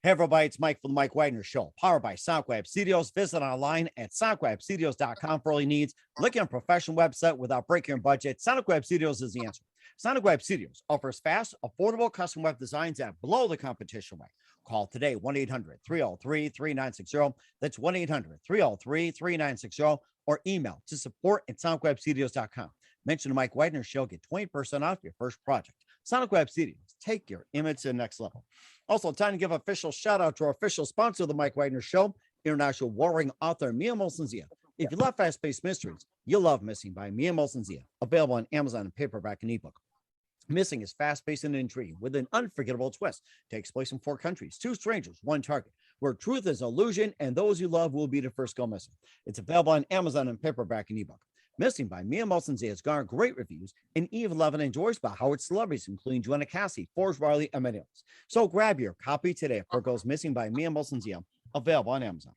Hey everybody, it's Mike from the Mike Wagner Show, powered by SoundWeb Studios. Visit online at soundwebstudios.com for all your needs. Looking at a professional website without breaking your budget, SoundWeb Studios is the answer. SoundWeb Studios offers fast, affordable custom web designs that blow the competition away. Call today, 1-800-303-3960. That's 1-800-303-3960, or email to support@soundwebstudios.com. Mention the Mike Wagner Show, get 20% off your first project. SonicWeb Studios, take your image to the next level. Also, time to give official shout out to our official sponsor of the Mike Wagner Show, international warring author Mia Molson-Zia. If you love fast-paced mysteries, you'll love Missing by Mia Molson-Zia, available on Amazon in paperback and ebook. Missing is fast-paced and intriguing with an unforgettable twist. Takes place in 4 countries, 2 strangers, 1 target, where truth is illusion and those you love will be the first go missing. It's available on Amazon in paperback and ebook. Missing by Mia Molson-Zia has garnered great reviews, and Eve Levin enjoys by Howard celebrities, including Joanna Cassie, Forrest Riley, and many others. So grab your copy today for Goes Missing by Mia Molson-Zia, available on Amazon.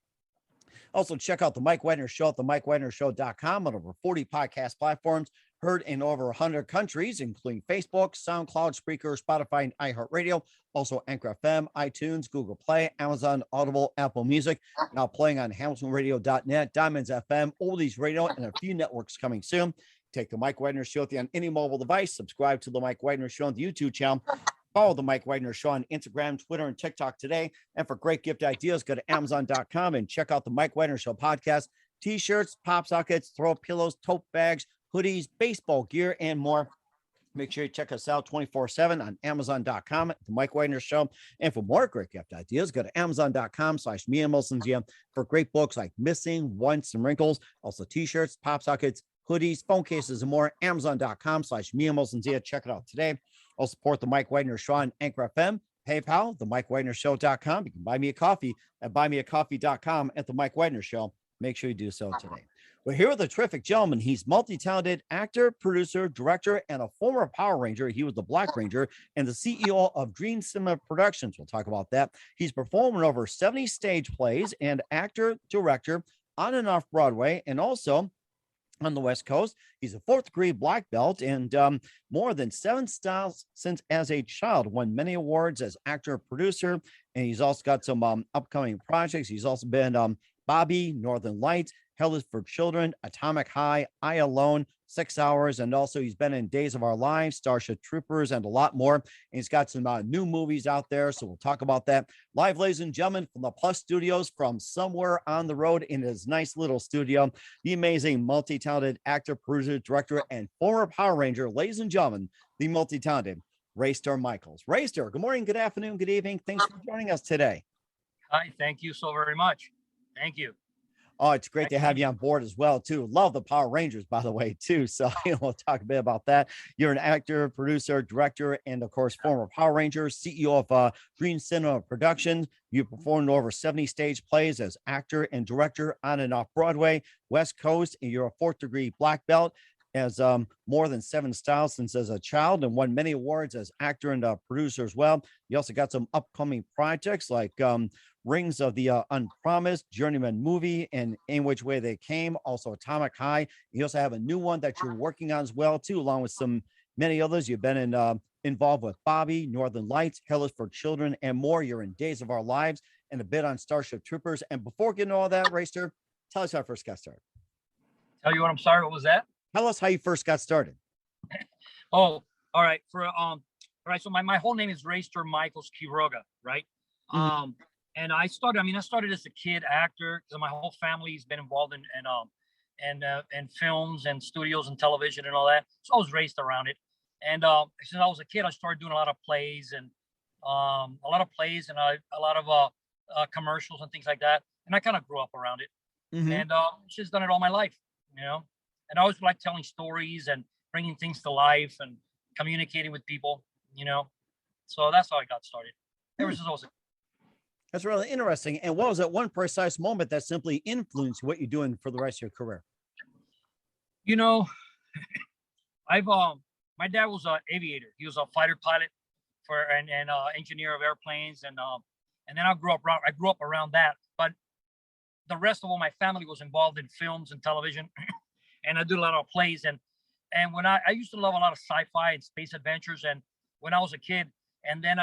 Also, check out the Mike Wagner Show at themikewagnershow.com on over 40 podcast platforms, heard in over 100 countries, including Facebook, SoundCloud, Spreaker, Spotify, and iHeartRadio. Also, Anchor FM, iTunes, Google Play, Amazon, Audible, Apple Music. Now playing on HamiltonRadio.net, Diamonds FM, Oldies Radio, and a few networks coming soon. Take the Mike Wagner Show on any mobile device. Subscribe to the Mike Wagner Show on the YouTube channel. Follow the Mike Wagner Show on Instagram, Twitter, and TikTok today. And for great gift ideas, go to Amazon.com and check out the Mike Wagner Show podcast. T-shirts, pop sockets, throw pillows, tote bags, hoodies, baseball gear, and more. Make sure you check us out 24/7 on Amazon.com at the Mike Wagner Show. And for more great gift ideas, go to Amazon.com/Mia Molson-Zia for great books like Missing, Once, and Wrinkles. Also T-shirts, pop sockets, hoodies, phone cases, and more. Amazon.com/Mia Molson-Zia. Check it out today. I'll support the Mike Wagner Show on Anchor FM, PayPal, themikewagnershow.com. You can buy me a coffee at buymeacoffee.com at the Mike Wagner Show. Make sure you do so today. Well, here with a terrific gentleman. He's multi-talented actor, producer, director, and a former Power Ranger. He was the Black Ranger and the CEO of Dream Cinema Productions. We'll talk about that. He's performed in over 70 stage plays and actor, director on and off Broadway, and also on the West Coast. He's a 4th degree black belt and more than 7 styles since as a child. Won many awards as actor, producer, and he's also got some upcoming projects. He's also been Bobby, Northern Lights, Hell is for Children, Atomic High, I Alone, 6 Hours, and also he's been in Days of Our Lives, Starship Troopers, and a lot more. And he's got some new movies out there, so we'll talk about that. Live, ladies and gentlemen, from the Plus Studios, from somewhere on the road in his nice little studio, the amazing multi-talented actor, producer, director, and former Power Ranger, ladies and gentlemen, the multi-talented Raystar Michae. Raystar, good morning, good afternoon, good evening. Thanks for joining us today. Hi, thank you so very much. Thank you. Oh, it's great to have you on board as well, too. Love the Power Rangers, by the way, too. So we'll talk a bit about that. You're an actor, producer, director, and, of course, former Power Ranger, CEO of Dream Cinema Productions. You performed over 70 stage plays as actor and director on and off Broadway, West Coast, and you're a 4th degree black belt. Has more than 7 styles since as a child and won many awards as actor and producer as well. You also got some upcoming projects like Rings of the Unpromised, Journeyman movie, and In Which Way They Came, also Atomic High. You also have a new one that you're working on as well, too, along with some many others. You've been involved with Bobby, Northern Lights, Hell is for Children, and more. You're in Days of Our Lives and a bit on Starship Troopers. And before getting all that, Raystar, tell us how I first got started. Tell you what, I'm sorry, what was that? Tell us how you first got started. Oh, all right. All right. So my whole name is Raystar Michae Quiroga, right? Mm-hmm. And I started as a kid actor because my whole family's been involved in films and studios and television and all that. So I was raised around it. And since I was a kid, I started doing a lot of plays and a lot of commercials and things like that. And I kind of grew up around it. Mm-hmm. And just done it all my life, you know. And I always like telling stories and bringing things to life and communicating with people, you know. So that's how I got started. Ever since I was a That's really interesting. And what was that one precise moment that simply influenced what you're doing for the rest of your career? You know, my dad was an aviator. He was a fighter pilot and engineer of airplanes. And then I grew up around that. But the rest of all my family was involved in films and television. And I did a lot of plays. And when I used to love a lot of sci-fi and space adventures. And when I was a kid, and then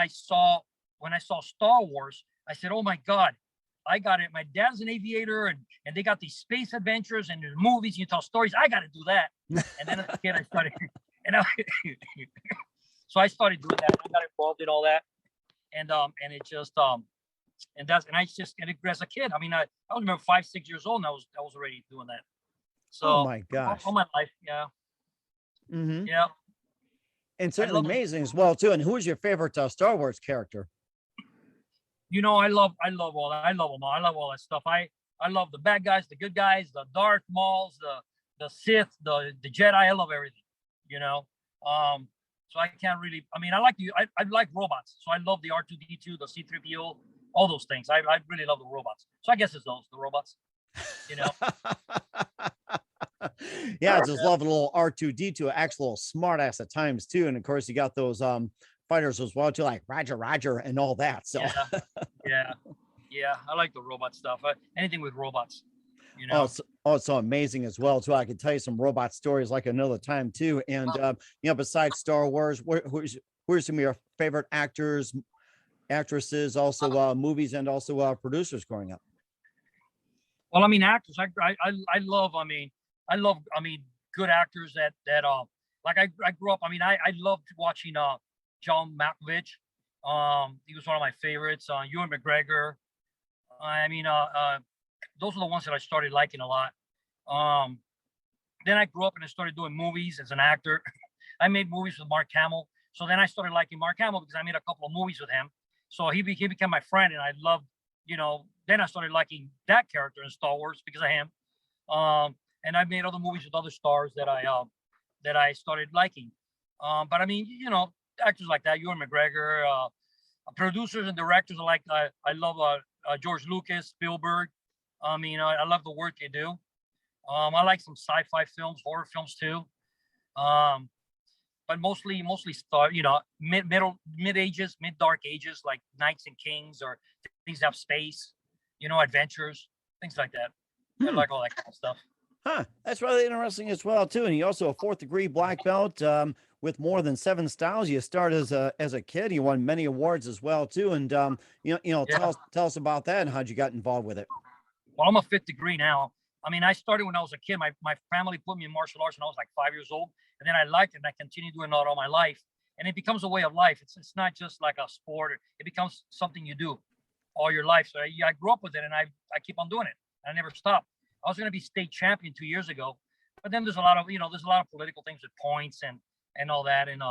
when I saw Star Wars, I said, oh my God, I got it. My dad's an aviator, and they got these space adventures and there's movies. You tell stories. I got to do that. And then as a kid, I started, and so I started doing that. I got involved in all that, and it just and I just as a kid. I mean, I was about 5, 6 years old, and I was already doing that. So Oh my gosh. all my life, yeah, Mm-hmm. yeah. And I certainly love, amazing as well too. And who is your favorite Star Wars character? I love all that. I love them all. I love all that stuff. I love the bad guys, the good guys, the Darth Mauls, the Sith, the Jedi. I love everything. You know, so I can't really. I mean, I like robots. So I love the R2D2, the C3PO, all those things. I really love the robots. So I guess it's the robots. You know. Yeah, I just love a little R2D2, actual little smart ass at times too. And of course, you got those fighters as well too, like Roger, Roger, and all that. So yeah. I like the robot stuff. Anything with robots. You oh, know. it's so amazing as well too. I could tell you some robot stories like another time too. And besides Star Wars, who's some of your favorite actors, actresses, also movies, and also producers growing up? Well, I mean, actors. I love. I mean, good actors that like I grew up. I mean, I loved watching John Malkovich. He was one of my favorites. Ewan McGregor. I mean, those are the ones that I started liking a lot. Then I grew up and I started doing movies as an actor. I made movies with Mark Hamill. So then I started liking Mark Hamill because I made a couple of movies with him. So he became my friend, and I loved, then I started liking that character in Star Wars because of him. And I made other movies with other stars that I started liking. But I mean, actors like that, Ewan McGregor, producers and directors are like I love George Lucas, Spielberg. I mean, I love the work they do. I like some sci-fi films, horror films too. But mostly start, mid ages, mid dark ages, like Knights and Kings, or things that have space, adventures, things like that. I like all that kind of stuff. Huh, that's really interesting as well too. And you also a 4th-degree black belt with more than 7 styles. You started as a kid. You won many awards as well too. And Yeah. tell us about that and how'd you got involved with it. Well, I'm a 5th degree now. I mean, I started when I was a kid. My family put me in martial arts when I was like 5 years old, and then I liked it, and I continued doing it all my life. And it becomes a way of life. It's not just like a sport. It becomes something you do all your life. So I grew up with it, and I keep on doing it. I never stop. I was going to be state champion 2 years ago, but then there's a lot of political things with points and all that, and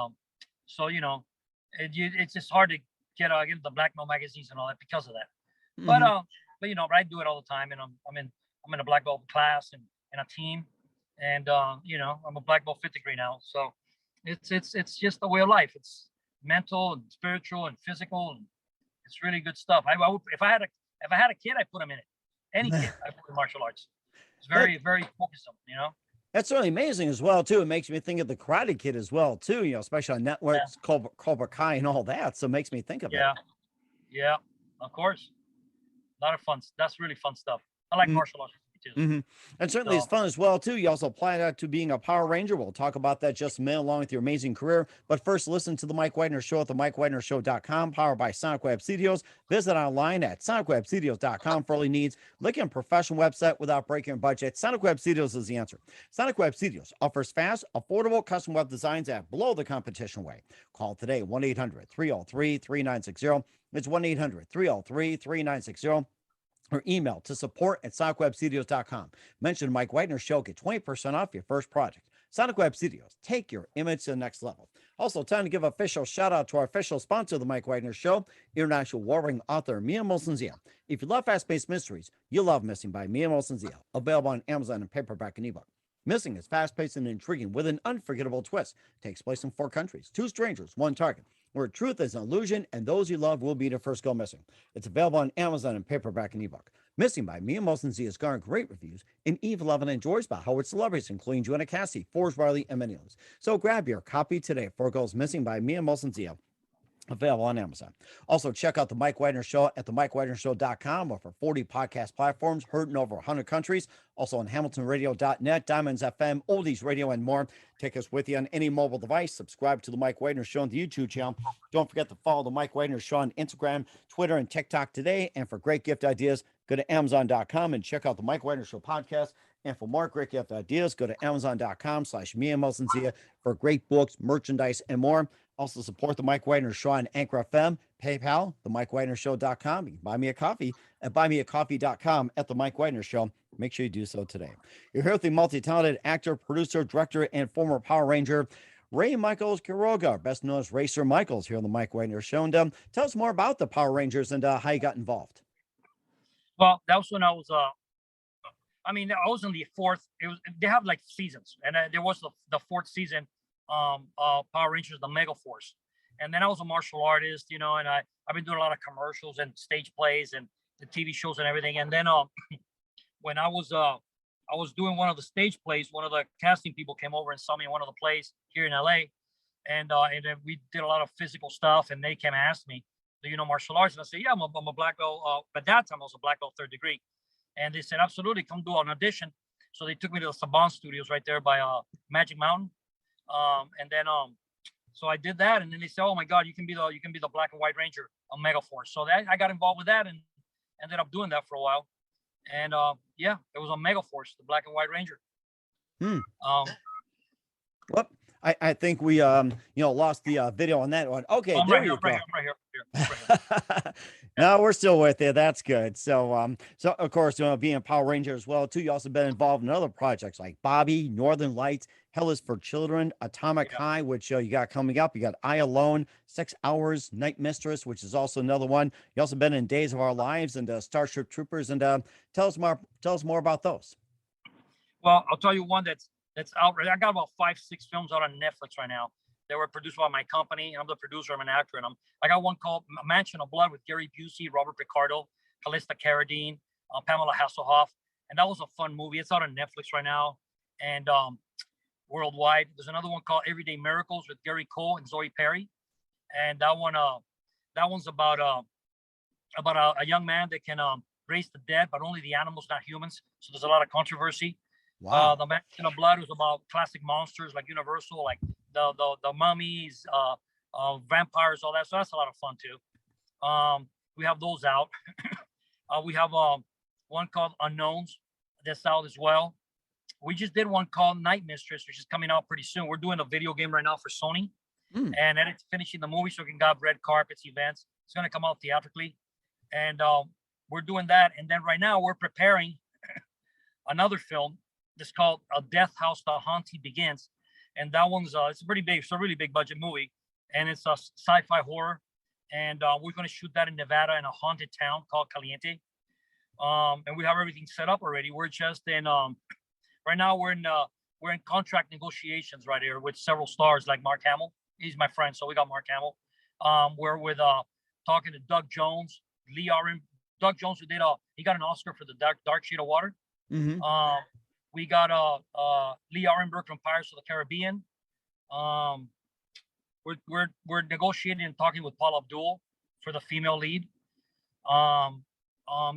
so it's just hard to get into the black belt magazines and all that because of that. Mhm. But I do it all the time, and I'm in a black belt class and a team, and I'm a black belt 5th degree now. So it's just a way of life. It's mental and spiritual and physical, and it's really good stuff. I would, if I had a kid, I put him in it. Any kid, I put in martial arts. It's very, very focused, That's really amazing as well too. It makes me think of the Karate Kid as well too. Especially on networks, Cobra Kai and all that. So it makes me think of it. Yeah, of course. A lot of fun. That's really fun stuff. I like martial arts too. Mm-hmm. And certainly it's fun as well too. You also apply that to being a Power Ranger. We'll talk about that just a minute along with your amazing career. But first, listen to the Mike Widener Show at the MikeWidenerShow.com, powered by Sonic Web Studios. Visit online at SonicWebStudios.com for all your needs. Looking at a professional website without breaking your budget? Sonic Web Studios is the answer. Sonic Web Studios offers fast, affordable custom web designs at below the competition way. Call today 1-800-303-3960. It's 1-800-303-3960. Or email to support@sonicwebstudios.com. Mention Mike Widener Show. Get 20% off your first project. Sonic Web Studios. Take your image to the next level. Also, time to give an official shout out to our official sponsor of the Mike Widener Show, international warring author Mia Molson-Zia. If you love fast-paced mysteries, you'll love Missing by Mia Molson-Zia. Available on Amazon in paperback and ebook. Missing is fast-paced and intriguing with an unforgettable twist. Takes place in 4 countries, 2 strangers, 1 target, where truth is an illusion and those you love will be the first go missing. It's available on Amazon in paperback and ebook. Missing by Mia Molson-Zia has garnered great reviews, and Eve Levin enjoys by Howard celebrities, including Joanna Cassie, Forbes Riley, and many others. So grab your copy today for Girls Missing by Mia Molson-Zia available on Amazon. Also, check out The Mike Wagner Show at themikewagnershow.com, or for 40 podcast platforms, heard in over 100 countries. Also on hamiltonradio.net, Diamonds FM, Oldies Radio, and more. Take us with you on any mobile device. Subscribe to The Mike Wagner Show on the YouTube channel. Don't forget to follow The Mike Wagner Show on Instagram, Twitter, and TikTok today. And for great gift ideas, go to Amazon.com and check out The Mike Wagner Show podcast. And for more great gift ideas, go to Amazon.com/Mia for great books, merchandise, and more. Also support the Mike Wagner Show on Anchor FM, PayPal, themikewagnershow.com. You can buy me a coffee at buymeacoffee.com at the Mike Wagner Show. Make sure you do so today. You're here with the multi-talented actor, producer, director, and former Power Ranger, Ray Michaels Quiroga, best known as Raystar Michae, here on the Mike Wagner Show. And tell us more about the Power Rangers and how you got involved. Well, that was when I was I was in the fourth. They have like seasons, and there was the fourth season, Power Rangers, the Mega Force, and then I was a martial artist, and I've been doing a lot of commercials and stage plays and the TV shows and everything. And then when I was doing one of the stage plays, one of the casting people came over and saw me in one of the plays here in LA, and then we did a lot of physical stuff, and they came and asked me, "Do you know martial arts?" And I said, "Yeah, I'm a black belt." At that time, I was a black belt third degree. And they said, "Absolutely, come do an audition." So they took me to the Saban Studios right there by Magic Mountain. And then so I did that, and then they said, "Oh my God, you can be the Black and White Ranger on Mega Force." So I got involved with that and ended up doing that for a while. And yeah, it was on Mega Force, the Black and White Ranger. Well, I think we lost the video on that one. Okay, there you go. Right here. No, we're still with you. That's good. So so of course, being a Power Ranger as well too, you also been involved in other projects like Bobby, Northern Lights, Hell is for Children, Atomic High, which you got coming up. You got I Alone, 6 Hours, Night Mistress, which is also another one. You also been in Days of Our Lives and Starship Troopers. And tell us more about those. Well, I'll tell you one that's out. I got about 5-6 films out on Netflix right now. They were produced by my company, and I'm the producer. I'm an actor, and I got one called Mansion of Blood with Gary Busey, Robert Picardo, Callista Carradine, Pamela Hasselhoff, and that was a fun movie. It's out on Netflix right now, and worldwide. There's another one called Everyday Miracles with Gary Cole and Zoe Perry, and that one's about a young man that can raise the dead, but only the animals, not humans. So there's a lot of controversy. Wow. The Mansion of Blood was about classic monsters like Universal, like the mummies, vampires, all that. So that's a lot of fun too. We have those out. We have one called Unknowns that's out as well. We just did one called Night Mistress, which is coming out pretty soon. We're doing a video game right now for Sony, and then it's finishing the movie, so we can have red carpets, events. It's going to come out theatrically, and we're doing that. And then right now we're preparing another film. It's called A Death House, The Haunting Begins, and that one's it's pretty big. It's a really big budget movie, and it's a sci-fi horror. And we're going to shoot that in Nevada in a haunted town called Caliente. And we have everything set up already. We're just in right now. We're in contract negotiations right here with several stars like Mark Hamill. He's my friend, so we got Mark Hamill. We're with talking to Doug Jones, Lee Aron. Doug Jones, who did he got an Oscar for the Dark Shade of Water. Mm-hmm. We got Lee Arenberg from Pirates of the Caribbean. We're negotiating and talking with Paula Abdul for the female lead.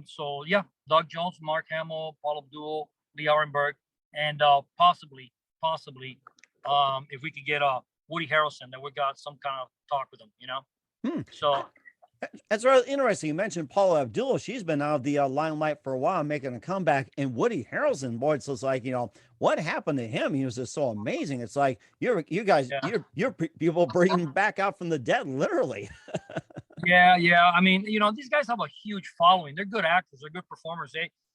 So yeah, Doug Jones, Mark Hamill, Paula Abdul, Lee Arenberg, and possibly if we could get Woody Harrelson, that we got some kind of talk with him, So that's really interesting. You mentioned Paula Abdul. She's been out of the limelight for a while, making a comeback. And Woody Harrelson, boy, it's just like, what happened to him? He was just so amazing. It's like you're people bringing back out from the dead, literally. Yeah. I mean, these guys have a huge following. They're good actors. They're good performers.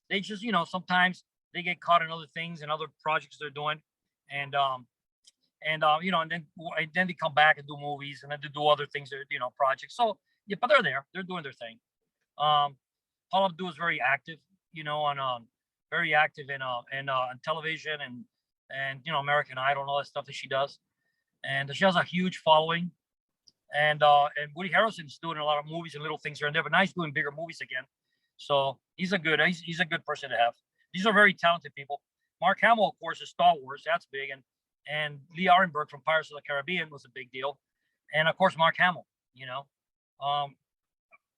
They just, sometimes they get caught in other things and other projects they're doing, and then they come back and do movies, and then they do other things, projects. So. Yeah, but they're there. They're doing their thing. Paula Abdul is very active, very active in television and American Idol and all that stuff that she does, and she has a huge following. And Woody Harrelson's doing a lot of movies and little things here and there, but now he's doing bigger movies again. So he's a good person to have. These are very talented people. Mark Hamill, of course, is Star Wars. That's big, and Lee Arenberg from Pirates of the Caribbean was a big deal, and of course Mark Hamill. you know.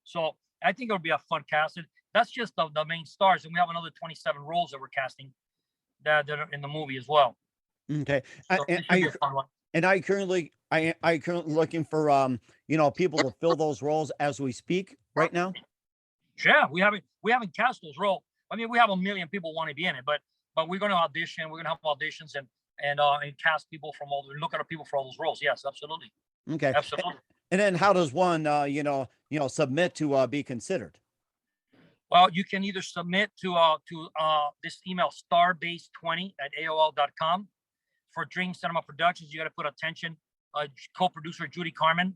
So I think it'll be a fun cast. And that's just the main stars, and we have another 27 roles that we're casting that are in the movie as well. Okay. So it should be a fun one. And are you currently looking for people to fill those roles as we speak right now? Yeah, we haven't cast those roles. I mean, we have a million people want to be in it, but we're going to audition. We're going to have auditions and cast people from look at people for all those roles. Yes, absolutely, Okay. absolutely. And then how does one submit to be considered? Well, you can either submit to this email starbase20@aol.com. For Dream Cinema Productions, you got to put attention, co-producer Judy Carmen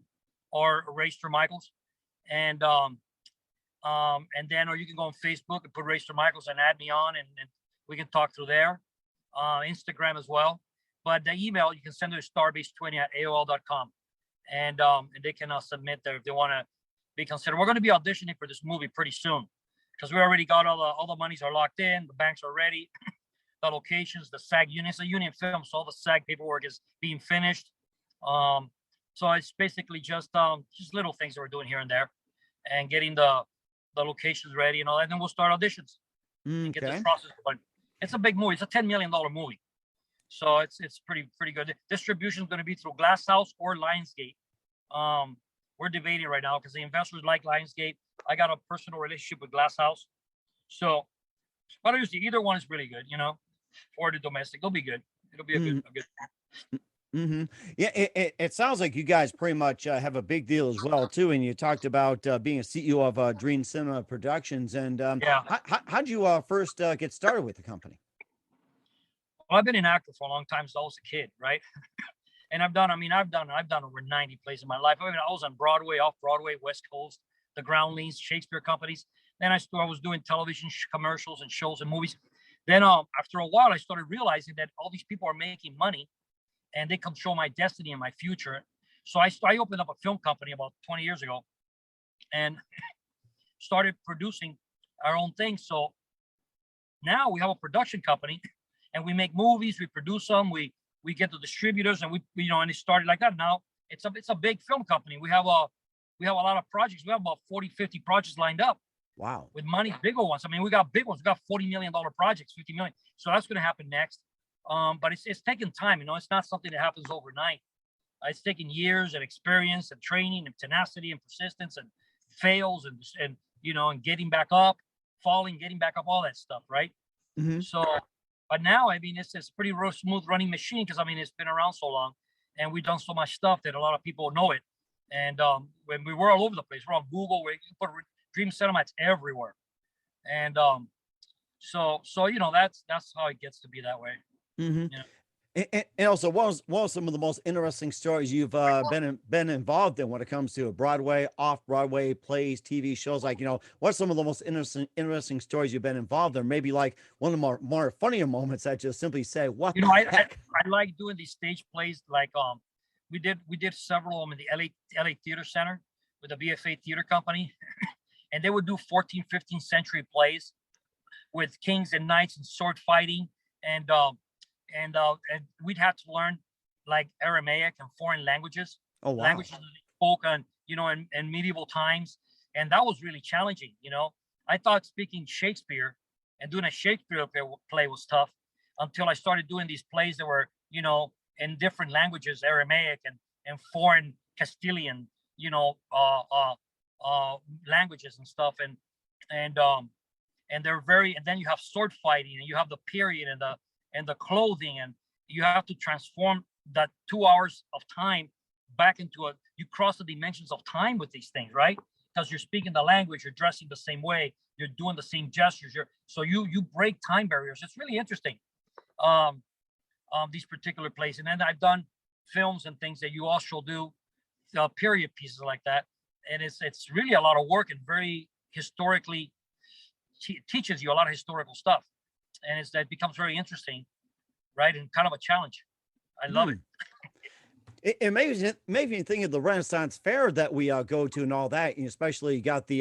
or Raystar Michae, and then or you can go on Facebook and put Raystar Michae and add me on, and we can talk through there. Instagram as well. But the email you can send to starbase20@aol.com, and they can submit there if they want to be considered. We're going to be auditioning for this movie pretty soon because we already got all the monies are locked in, the banks are ready. The locations, the SAG union, it's a union film, so all the SAG paperwork is being finished. So it's basically just little things that we're doing here and there, and getting the locations ready and all that. And then we'll start auditions and get this process going. It's a big movie. It's a $10 million movie, so it's pretty good. Distribution is going to be through Glass House or Lionsgate. We're debating right now because the investors like Lionsgate. I got a personal relationship with Glass House, so but usually either one is really good, or the domestic. It'll be good. It'll be a good. Mm-hmm. Yeah, it sounds like you guys pretty much have a big deal as well too. And you talked about being a CEO of Dream Cinema Productions. And how'd you first get started with the company? Well, I've been an actor for a long time since I was a kid, right? And I've done over 90 plays in my life. I mean, I was on Broadway, off Broadway, West Coast, the Groundlings, Shakespeare companies. Then I was doing television commercials and shows and movies. Then after a while, I started realizing that all these people are making money and they control my destiny and my future. So I opened up a film company about 20 years ago and started producing our own thing. So now we have a production company and we make movies, we produce them, we get the distributors, and and it started like that. Now it's a big film company. We have a lot of projects. We have about 40, 50 projects lined up. Wow. With money, bigger ones. I mean, we got big ones. We got $40 million projects, 50 million. So that's going to happen next. But it's taking time. It's not something that happens overnight. It's taking years and experience and training and tenacity and persistence and fails and getting back up, falling, getting back up, all that stuff, right? Mm-hmm. So, but now, I mean, it's pretty smooth running machine because, I mean, it's been around so long and we've done so much stuff that a lot of people know it. And when we were all over the place, we're on Google, where you can put Dream Cinema, it's everywhere. And so that's how it gets to be that way. Mm-hmm. And also, what are some of the most interesting stories you've been involved in when it comes to Broadway, off-Broadway plays, TV shows? Like, what's some of the most interesting stories you've been involved in? Maybe like one of the more funnier moments that just simply say, "What the heck?" I like doing these stage plays. Like we did several of them in the LA Theater Center with the BFA Theater Company, and they would do 14th, 15th century plays with kings and knights and sword fighting, and we'd have to learn like Aramaic and foreign languages. Oh, wow. Languages that they spoke on, in medieval times, and that was really challenging. I thought speaking Shakespeare and doing a Shakespeare play was tough until I started doing these plays that were, in different languages, Aramaic and foreign Castilian, languages and stuff, and they're and then you have sword fighting, and you have the period and the clothing, and you have to transform that 2 hours of time back into you cross the dimensions of time with these things, right? Because you're speaking the language, you're dressing the same way, you're doing the same gestures, so you break time barriers. It's really interesting, these particular plays. And then I've done films and things that you also do, period pieces like that, and it's really a lot of work and very historically teaches you a lot of historical stuff, and that becomes very interesting, right? And kind of a challenge. I love it. It made me think of the Renaissance Fair that we go to and all that. And especially you got the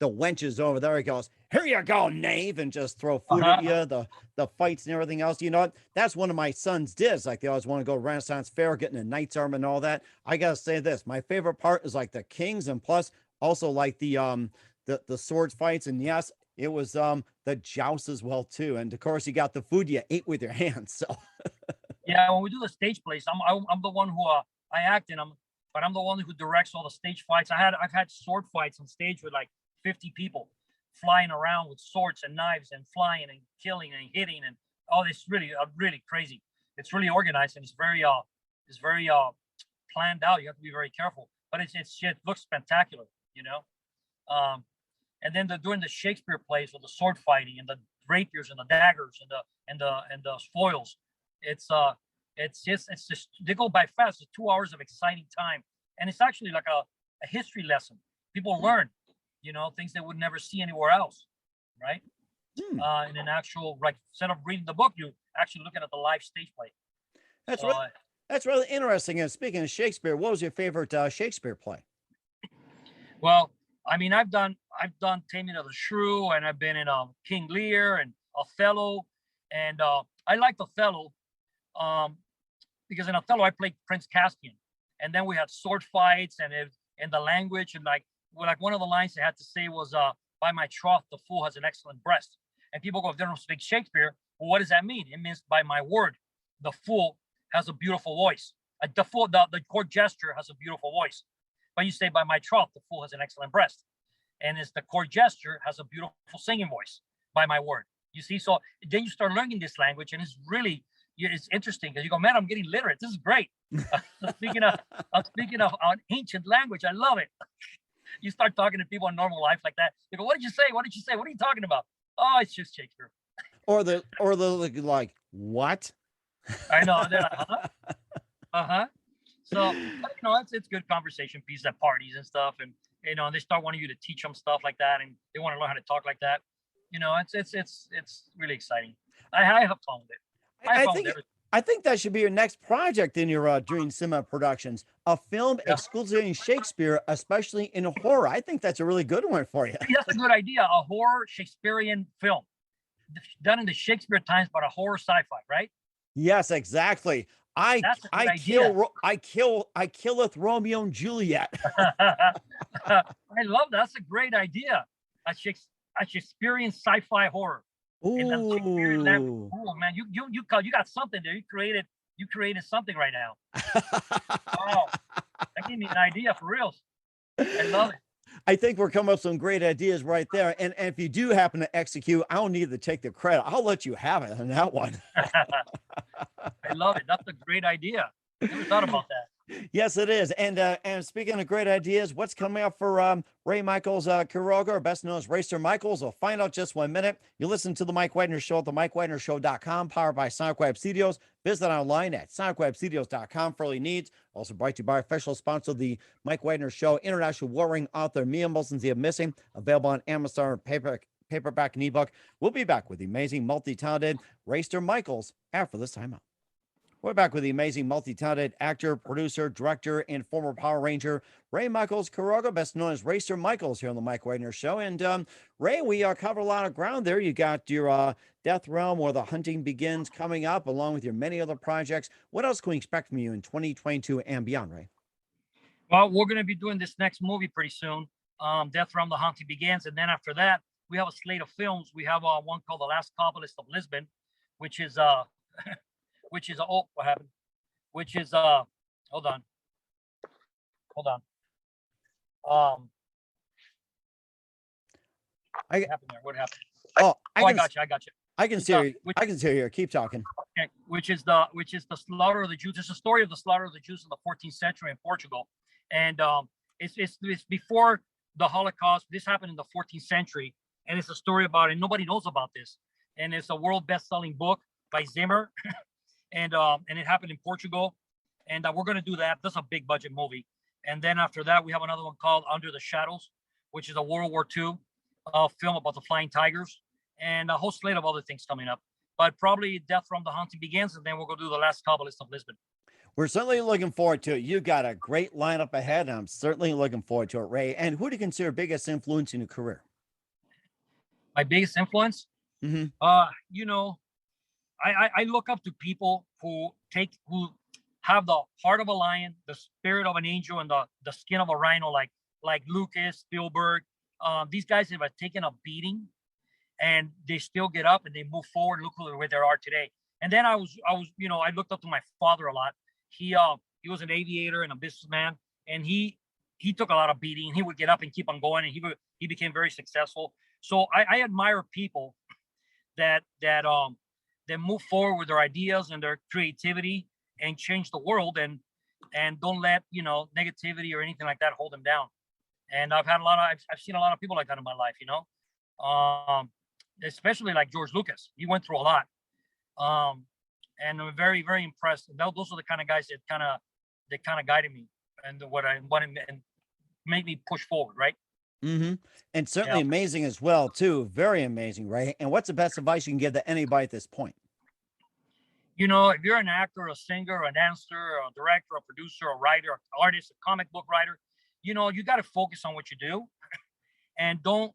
wenches over there. He goes, "Here you go, knave," and just throw food at Uh-huh. you. The fights and everything else. You know what? That's one of my son's dids. Like they always want to go to Renaissance Fair, getting a knight's arm and all that. I gotta say this. My favorite part is like the kings, and plus also like the swords fights. And yes, it was the joust as well too. And of course you got the food you ate with your hands. So Yeah, when we do the stage plays, I'm the one who I act in them, but I'm the one who directs all the stage fights. I've had sword fights on stage with like 50 people flying around with swords and knives and flying and killing and hitting, and oh, it's really crazy. It's really organized, and it's very planned out. You have to be very careful, but it looks spectacular, you know. Um, and then during the Shakespeare plays with the sword fighting and the rapiers and the daggers and the foils, it's just they go by fast. It's 2 hours of exciting time, and it's actually like a history lesson. People learn, you know, things they would never see anywhere else, right? hmm, In an actual, like, instead of reading the book, you actually looking at the live stage play. that's So really that's really interesting. And speaking of Shakespeare, what was your favorite Shakespeare play? well, I mean, I've done Taming of the Shrew, and I've been in King Lear and Othello, and I liked Othello um, because in Othello I played Prince Caspian, and then we had sword fights and the language, and like one of the lines they had to say was "By my troth, the fool has an excellent breast," and people go, if they don't speak Shakespeare, well, what does that mean? It means, by my word, the fool has a beautiful voice. The court gesture has a beautiful voice, but you say, by my troth, the fool has an excellent breast, and it's the court gesture has a beautiful singing voice. By my word, you see. So then you start learning this language, and it's interesting because you go, man, I'm getting literate. This is great. I'm speaking of an ancient language. I love it. You start talking to people in normal life like that. They go, what did you say? What did you say? What are you talking about? Oh, it's just Shakespeare. Or the like what? I know. They're like, huh? Uh-huh. So, but, it's good conversation piece at parties and stuff. And, they start wanting you to teach them stuff like that. And they want to learn how to talk like that. It's really exciting. I have fun with it. I have I, I fun with think everything. I think that should be your next project in your Dream Cinema Productions, a film Yeah. exclusively in Shakespeare, especially in horror. I think that's a really good one for you. See, that's a good idea. A horror Shakespearean film done in the Shakespeare times, but a horror sci-fi, right? Yes, exactly. I That's a good I idea. I killeth Romeo and Juliet. I love that. That's a great idea. A, Shakes- a Shakespearean sci-fi horror in the Shakespearean language. Ooh. Cool, man. You got something there. You created something right now. Wow, that gave me an idea for real. I love it. I think we're coming up with some great ideas right there. And if you do happen to execute, I don't need to take the credit. I'll let you have it on that one. I love it. That's a great idea. Never thought about that. Yes, it is. And speaking of great ideas, what's coming up for Ray Michaels Quiroga, or best known as Raystar Michaels? We'll find out just 1 minute. You listen to the Mike Wagner Show at the MikeWagnerShow.com, powered by Sonic Web Studios. Visit online at SonicWebStudios.com for all your needs. Also brought to you by official sponsor of the Mike Wagner Show, international warring author Mia Molson's The Missing, available on Amazon paperback and ebook. We'll be back with the amazing, multi-talented Raystar Michaels after this time out. We're back with the amazing multi-talented actor, producer, director, and former Power Ranger, Ray Michaels Quiroga, best known as Raystar Michaels, here on the Mike Wagner Show. And Ray, we covered a lot of ground there. You got your Death Realm, where the hunting begins, coming up, along with your many other projects. What else can we expect from you in 2022 and beyond, Ray? Well, we're going to be doing this next movie pretty soon. Death from the Hunting Begins, and then after that, we have a slate of films. We have one called The Last Cobblist of Lisbon, which is oh, what happened? Which is hold on, hold on. I What happened there? What happened? oh, I got you. I got you. I can see you. I can see you. Keep talking. Okay, which is the slaughter of the Jews. It's a story of the slaughter of the Jews in the 14th century in Portugal, and it's before the Holocaust. This happened in the 14th century, and it's a story about it. Nobody knows about this, and it's a world best-selling book by Zimmer, and it happened in Portugal, and we're going to do that. That's a big budget movie, and then after that, we have another one called Under the Shadows, which is a World War II film about the Flying Tigers, and a whole slate of other things coming up. But probably Death from the Hunting Begins, and then we'll go do The Last Cobblist of Lisbon. We're certainly looking forward to it. You got a great lineup ahead. I'm certainly looking forward to it, Ray. And who do you consider biggest influence in your career? My biggest influence, Hmm. you know, I look up to people who have the heart of a lion, the spirit of an angel, and the skin of a rhino, like Lucas, Spielberg. These guys have taken a beating, and they still get up and they move forward. Look where they are today. And then I looked up to my father a lot. He was an aviator and a businessman, and he took a lot of beating. He would get up and keep on going, and he became very successful. So I admire people that move forward with their ideas and their creativity and change the world, and don't let negativity or anything like that hold them down. And I've seen a lot of people like that in my life, especially like George Lucas. He went through a lot, and I'm very, very impressed. And those are the kind of guys that kind of guided me and what I wanted and made me push forward, right? Hmm. And certainly Yeah. amazing as well, too. Very amazing, Ray. And what's the best advice you can give to anybody at this point? If you're an actor, a singer, a dancer, a director, a producer, a writer, an artist, a comic book writer, you got to focus on what you do, and don't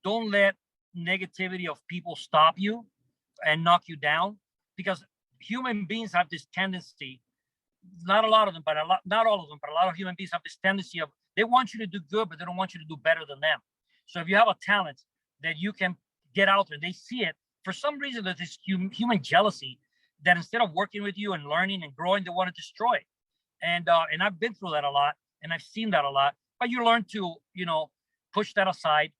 let negativity of people stop you and knock you down, because human beings have this tendency, not a lot of them, but not all of them, but a lot of human beings have this tendency of, they want you to do good, but they don't want you to do better than them. So if you have a talent that you can get out there, they see it. For some reason, there's this human jealousy that instead of working with you and learning and growing, they want to destroy. And I've been through that a lot, and I've seen that a lot. But you learn to, push that aside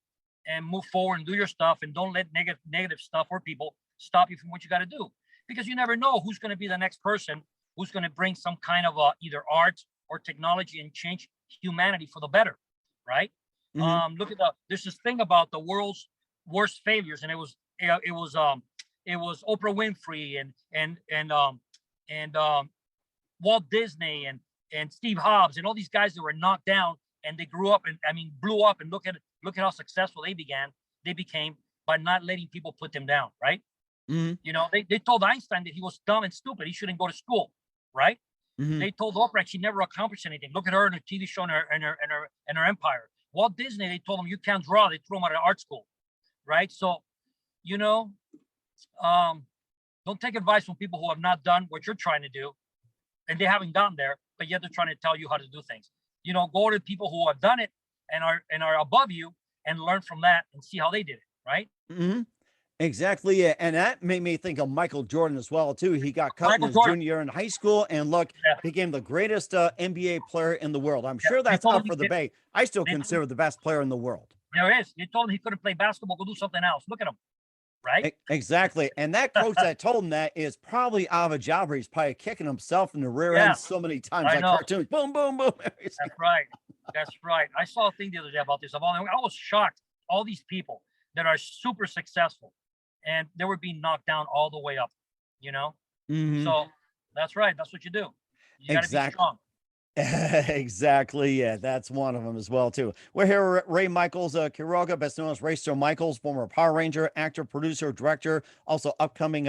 and move forward and do your stuff, and don't let negative stuff or people stop you from what you got to do, because you never know who's going to be the next person who's going to bring some kind of either art or technology and change humanity for the better, right? Hmm. There's this thing about the world's worst failures, and it was Oprah Winfrey and Walt Disney and Steve Jobs and all these guys that were knocked down, and they grew up and blew up, and look at how successful they became by not letting people put them down, right? Hmm. They told Einstein that he was dumb and stupid. He shouldn't go to school, right? Hmm. They told Oprah she never accomplished anything. Look at her in her TV show and her empire. Walt Disney, they told him you can't draw. They threw him out of art school, right? So, you know, don't take advice from people who have not done what you're trying to do, and they haven't gotten there, but yet they're trying to tell you how to do things. Go to people who have done it and are above you, and learn from that and see how they did it, right? Hmm. Exactly. Yeah. And that made me think of Michael Jordan as well, too. He got cut in Michael his Jordan, junior year in high school and look, yeah, became the greatest NBA player in the world. I'm yeah. sure They that's told up him for debate. I still they told him, consider the best player in the world. there is. They told him he couldn't play basketball, go do something else. Look at him, right? Exactly. And that coach that told him that is probably out of a job, or he's probably kicking himself in the rear Yeah, end so many times, I like know. cartoons. Boom, boom, boom. That's right. That's right. I saw a thing the other day about this. I was shocked. All these people that are super successful, and they were being knocked down all the way up, you know? Hmm. So that's right. That's what you do. You got to be Exactly. strong. Exactly. Yeah, that's one of them as well too. We're here with Ray Michaels, Quiroga, best known as Raystar Michaels, former Power Ranger, actor, producer, director, also upcoming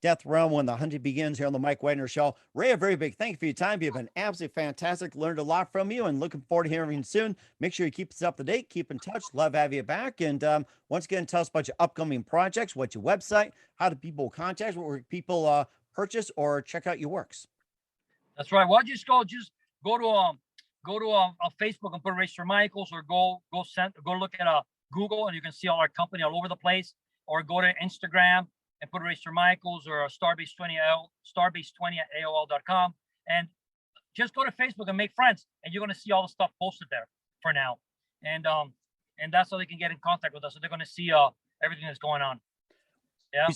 Death Realm When the Hunting Begins here on the Mike Wagner Show. Ray, a very big thank you for your time. You've been absolutely fantastic. Learned a lot from you, and looking forward to hearing you soon. Make sure you keep us up to date, keep in touch. Love to have you back. And once again, tell us about your upcoming projects, what's your website, how do people contact, where people purchase or check out your works. That's right. Well, just go to Facebook and put Raystar Michaels, or go look at Google, and you can see all our company all over the place. Or go to Instagram and put Raystar Michaels, or Starbase20 at AOL.com, and just go to Facebook and make friends, and you're going to see all the stuff posted there for now. And that's how they can get in contact with us. So they're going to see everything that's going on. Yeah.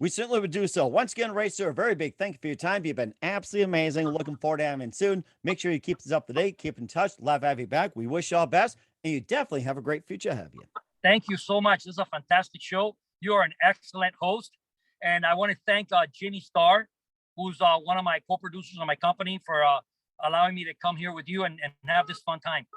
We certainly would do so. Once again, Raystar, a very big thank you for your time. You've been absolutely amazing. Looking forward to having you soon. Make sure you keep us up to date, keep in touch. Love to have you back. We wish you all best, and you definitely have a great future ahead of you. Thank you so much. This is a fantastic show. You are an excellent host. And I want to thank Ginny Starr, who's one of my co-producers on my company, for allowing me to come here with you and have this fun time.